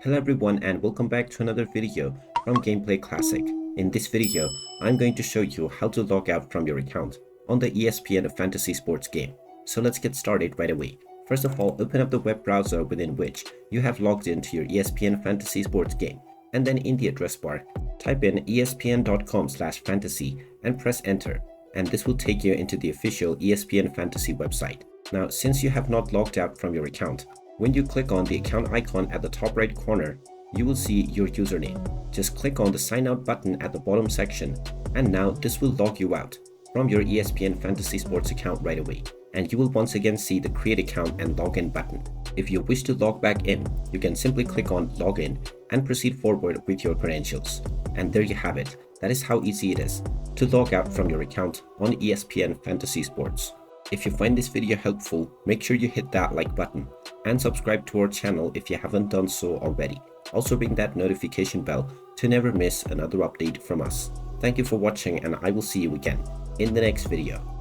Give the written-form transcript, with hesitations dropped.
Hello everyone and welcome back to another video from Gameplay Classic. In this video, I'm going to show you how to log out from your account on the ESPN Fantasy Sports game. So let's get started right away. First of all, open up the web browser within which you have logged into your ESPN Fantasy Sports game, and then in the address bar, type in espn.com/fantasy and press enter, and this will take you into the official ESPN Fantasy website. Now, since you have not logged out from your account, when you click on the account icon at the top right corner, you will see your username. Just click on the sign out button at the bottom section, and now this will log you out from your ESPN Fantasy Sports account right away. And you will once again see the create account and login button. If you wish to log back in, you can simply click on login and proceed forward with your credentials. And there you have it. That is how easy it is to log out from your account on ESPN Fantasy Sports. If you find this video helpful, make sure you hit that like button and subscribe to our channel if you haven't done so already. Also ring that notification bell to never miss another update from us. Thank you for watching, and I will see you again in the next video.